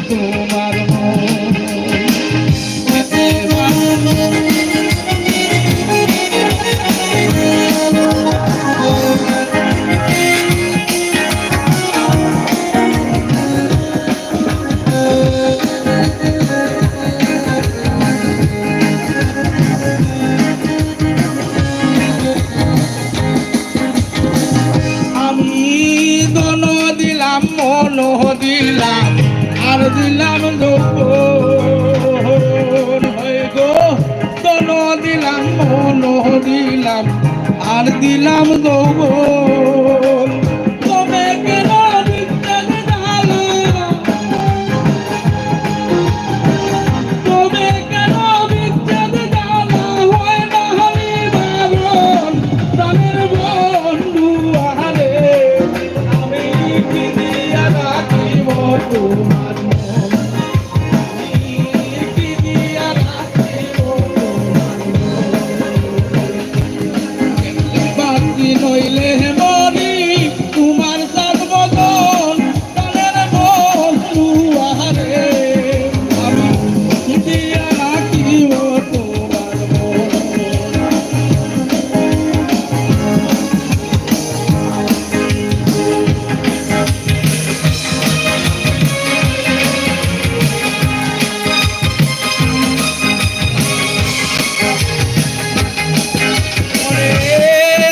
তোমার মন দিলাম আর দিলাম গো তন দিলাম মন দিলাম আর দিলাম গো তবে কেন তবে কেন বিচ্ছেদ জানা হয় না হলি বারণ প্রাণের বন্ধু আরে আমি কি দিয়া রাখিব তোমার মন কি দিয়া রাখিব তোমার বাকি নইলে মরি তোমার সাত বদন প্রাণের বন্ধু আরে আমি কি দিয়া রাখিব তোমার মন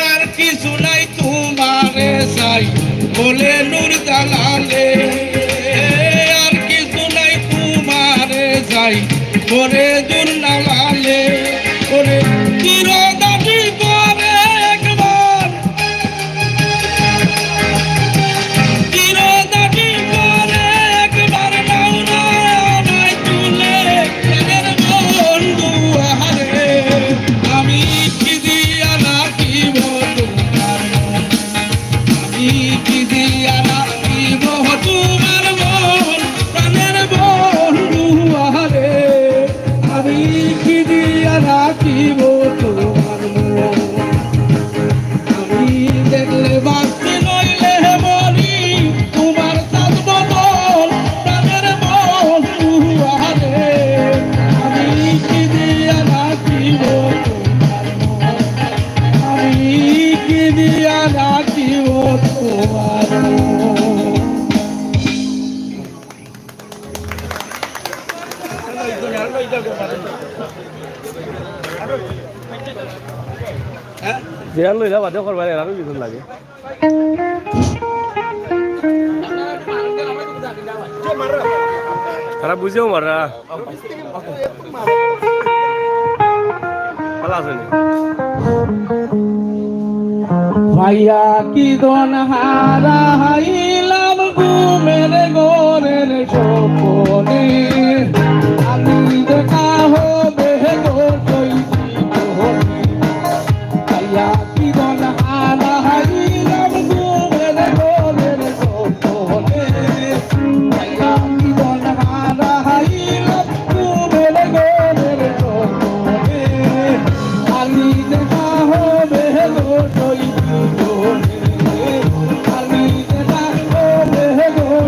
আর কিছু নাই তোমারে চাই বলে নূর জালালে আর কিছু নাই তোমারে চাই বলে দূর নালালে ওরে চির দাবি করে একবার চির দাবি করে একবার নাও না নাই তুলে প্রাণের বন্ধু আরে আমি কি দিয়া রাখিব তোমার মন আমি কি দিয়া রাখিব তোমার মন প্রাণের বন্ধু আরে আমি কি দিয়া রাখিব তোমার মন আমি দেখলে বাঁচতে নইলে মরি তোমার সাত বদল প্রাণের বন্ধু আরে আমি কি দিয়া রাখিব তোমার মন আমি কি দিয়া রাখিব তোমার মন জিয়ান লইলা বাদে করবার আরো কিছু লাগে তারা বুঝেও মারা ভালো আছেন ভাইয়া কি দন হারা হাইলাম ঘুমের গোরের সপনে আমি দেখা হবে গো ভাইয়া কি দন হারা হাইলাম ঘুমের গোরের সপনে ভাইয়া কি দন হারা হাইলাম ঘুমের গোরের সপনে আমি দেখা হবে গো আমি দেখা হবে গো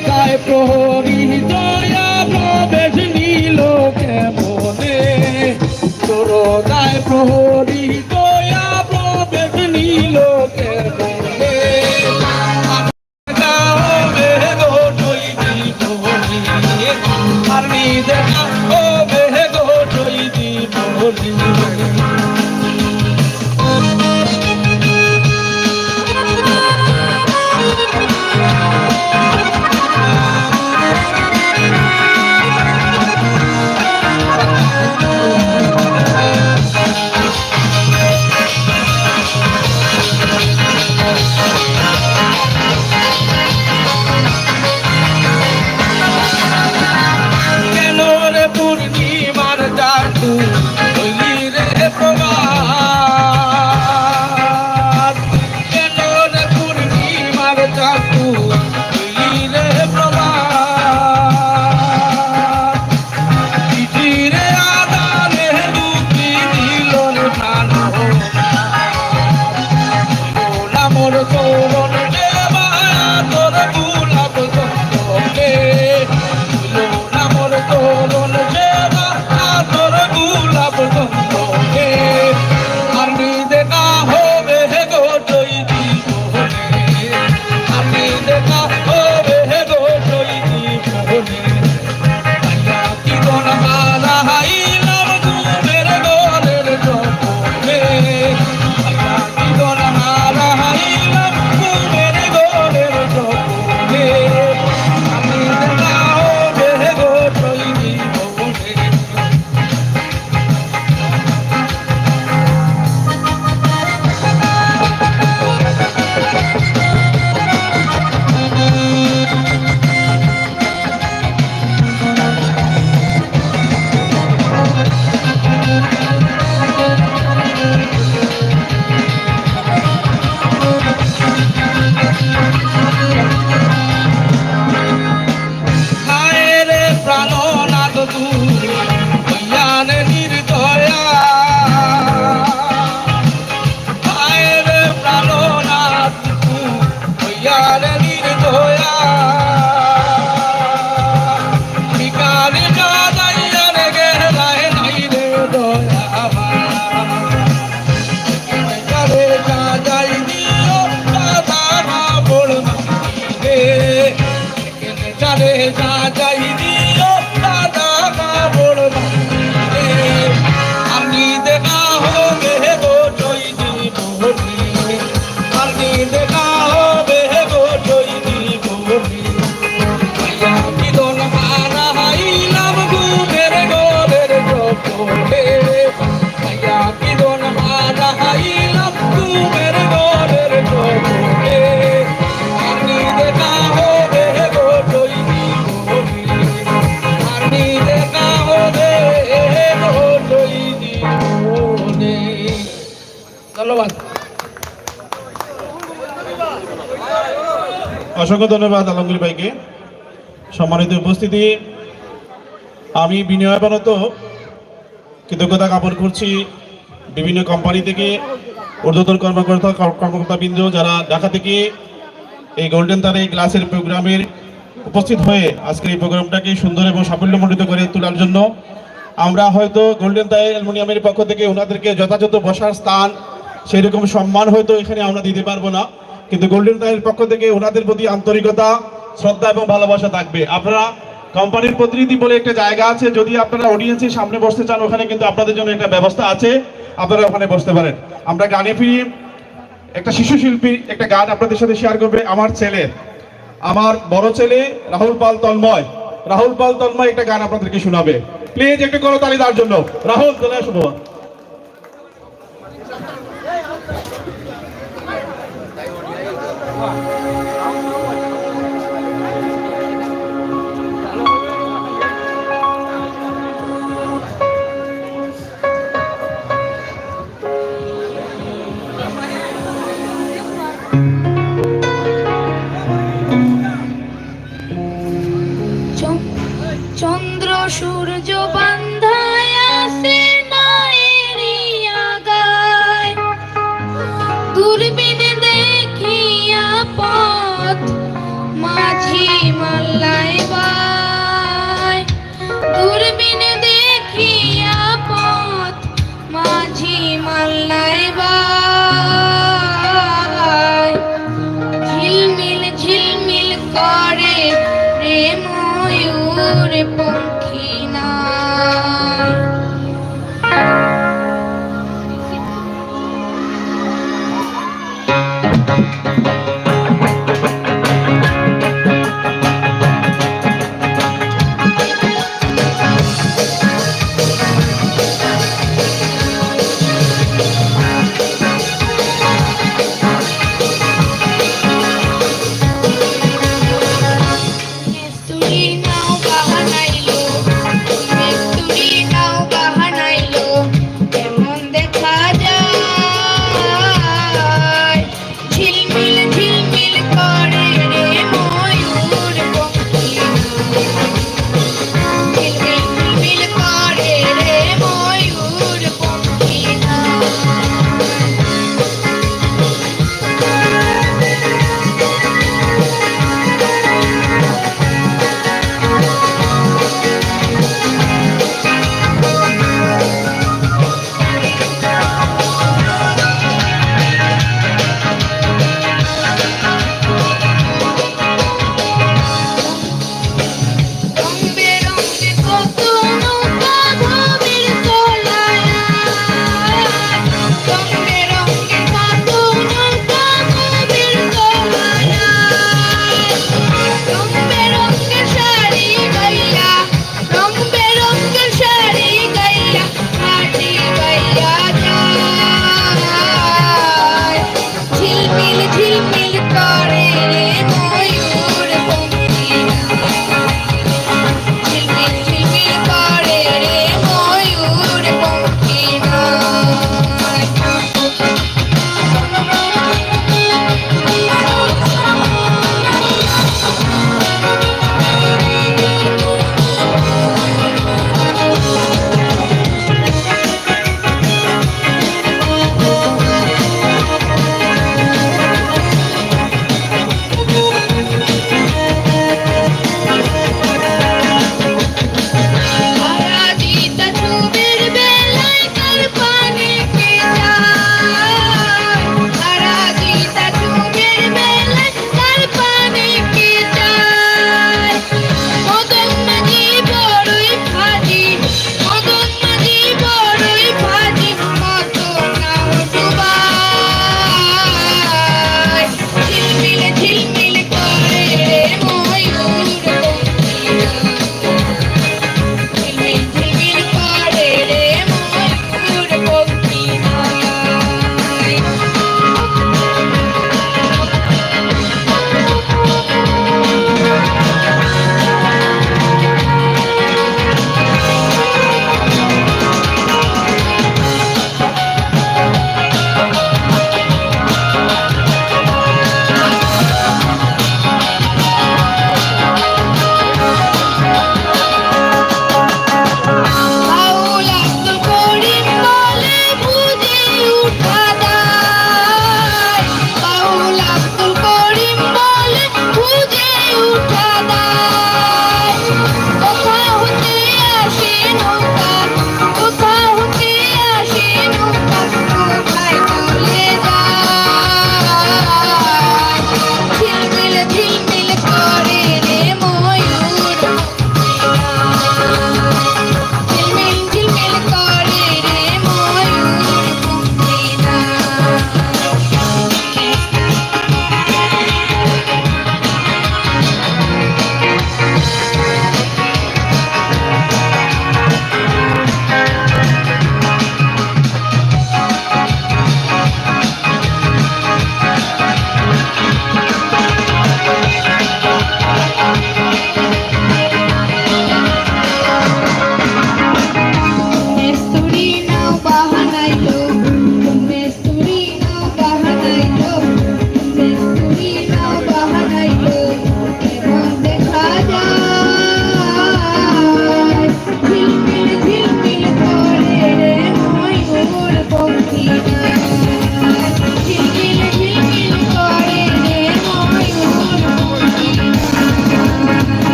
গায় প্রহরী দয়া প্রবেশ নীল কেমনে তোর গায় প্রহরী দয়া প্রবেশ নীল কেমনে আমি দেখা হবে গো বলি তবু হইয়ানে নির্দয়া আয়েরে প্রাণনাথ হইয়ানে নির্দয়া বিকালে যাইয়ারে গেলায় নাই রে দয়া বিকালে যাই দিও দাদা বড় রে চলে যাই দিও দাদা বড় রে আপনি দেখা হবে গো চৈতি বলি আপনি দেখা হবে গো চৈতি বলি ভাইয়া কি দোল মারা হাইলাম ঘুমের গোলের চোখে ভাইয়া কি দোল মারা হাইলাম ঘুমের গোলের চোখে আপনি দেখা হবে গো চৈতি বলি আপনি দেখা হবে গো চৈতি বলি ধন্যবাদ। অসংখ্য ধন্যবাদ আলমগীর ভাইকে। সম্মানিত উপস্থিতি, আমি বিনয়বানত কৃতজ্ঞতা জ্ঞাপন করছি বিভিন্ন কোম্পানি থেকে ঊর্ধ্বতন কর্মকর্তাবৃন্দ যারা ঢাকা থেকে এই গোল্ডেন তারে গ্লাসের প্রোগ্রামের উপস্থিত হয়ে আজকের এই প্রোগ্রামটাকে সুন্দর এবং সাফল্যমণ্ডিত করে তোলার জন্য আমরা হয়তো গোল্ডেন তারে অ্যালুমিনিয়ামের পক্ষ থেকে ওনাদেরকে যথাযথ বসার স্থান সেই রকম সম্মান হয়তো এখানে আমরা দিতে পারবো না, কিন্তু গোল্ডেন তারের পক্ষ থেকে ওনাদের প্রতি আন্তরিকতা, শ্রদ্ধা এবং ভালোবাসা থাকবে। আপনারা কোম্পানির প্রতিনিধি বলে একটা জায়গা আছে, যদি আপনারা অডিয়েন্সের সামনে বসতে চান ওখানে কিন্তু আপনাদের জন্য একটা ব্যবস্থা আছে, আপনারা ওখানে বসতে পারেন। আমরা গানে ফিরি, একটা শিশু শিল্পী একটা গান আপনাদের সাথে শেয়ার করবে। আমার বড় ছেলে রাহুল পাল তন্ময় একটা গান আপনাদেরকে শোনাবে। প্লিজ একটু করতালি তার জন্য। রাহুল, চলে আসো বাবা। চন্দ্র সূর্য বান্ধায় আছে নাইরিয়া গায়, দূরবীন দেখিয়া পথ মাঝি মাল্লাই বায়, দূরবীন দেখিয়া পথ মাঝি মাল্লাই বায়, ঝিলমিল ঝিলমিল করে রে ময়ূর পঙ্খী নাই। কেসুরি নাও বাহানাইল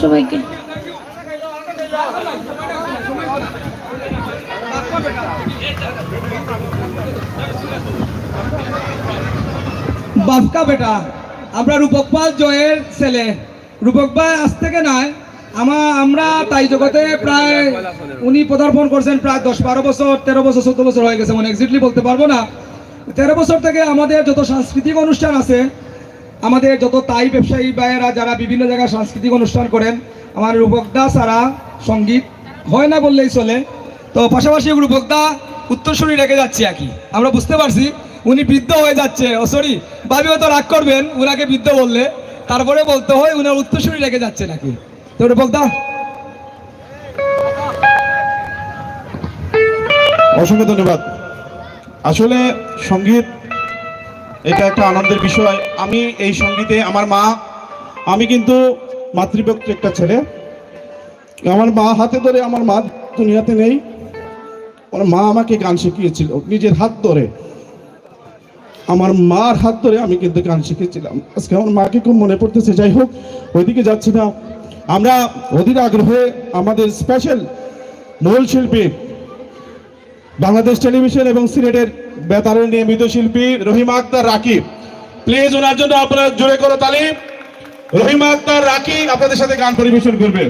সবাইকে। বাপকা বেটা, আমরা রূপক পাল জয়ের ছেলে। রূপক ভাই আজ থেকে নয়, আমরা তাই জগতে প্রায় উনি পদার্পণ করছেন প্রায় 10-12 বছর, 13 বছর 14 বছর হয়ে গেছে, মানে এক্স্যাক্টলি বলতে পারবো না। 13 বছর থেকে আমাদের যত সাংস্কৃতিক অনুষ্ঠান আছে, আমাদের যত তাই ব্যবসায়ী ভাইয়েরা যারা বিভিন্ন জায়গায় সাংস্কৃতিক অনুষ্ঠান করেন, আমার রূপকদা ছাড়া সঙ্গীত হয় না বললেই চলে। তো পাশাপাশি রূপকদা উত্তরসূরি রেখে যাচ্ছে আর কি, আমরা বুঝতে পারছি উনি বৃদ্ধ হয়ে যাচ্ছে। ও সরি, ভাবি হয়তো রাগ করবেন উনাকে বৃদ্ধ বললে, তারপরে বলতে হয় উনার উত্তরসূরি রেখে যাচ্ছে নাকি। তো রূপকদা, অসংখ্য ধন্যবাদ। আসলে সঙ্গীত এটা একটা আনন্দের বিষয়। আমি এই সঙ্গীতে আমার মা, আমি কিন্তু মাতৃভক্ত একটা ছেলে। আমার মা হাতে ধরে, আমার মা দুনিয়াতে নেই, আমার মা আমাকে গান শিখিয়েছিল নিজের হাত ধরে। আমার মার হাত ধরে আমি কিন্তু গান শিখেছিলাম। আজকে আমার মাকে খুব মনে পড়তেছে। যাই হোক, ওইদিকে যাচ্ছি না। আমরা অধীর আগ্রহে আমাদের স্পেশাল মূল শিল্পী, বাংলাদেশ টেলিভিশন এবং সিলেটের বেতারের নিয়মিত শিল্পী রহিমা আক্তার রাকি, প্লিজ ওনার জন্য আপনারা জোরে করো তালি। রহিমা আক্তার রাকি আপনাদের সাথে গান পরিবেশন করবে।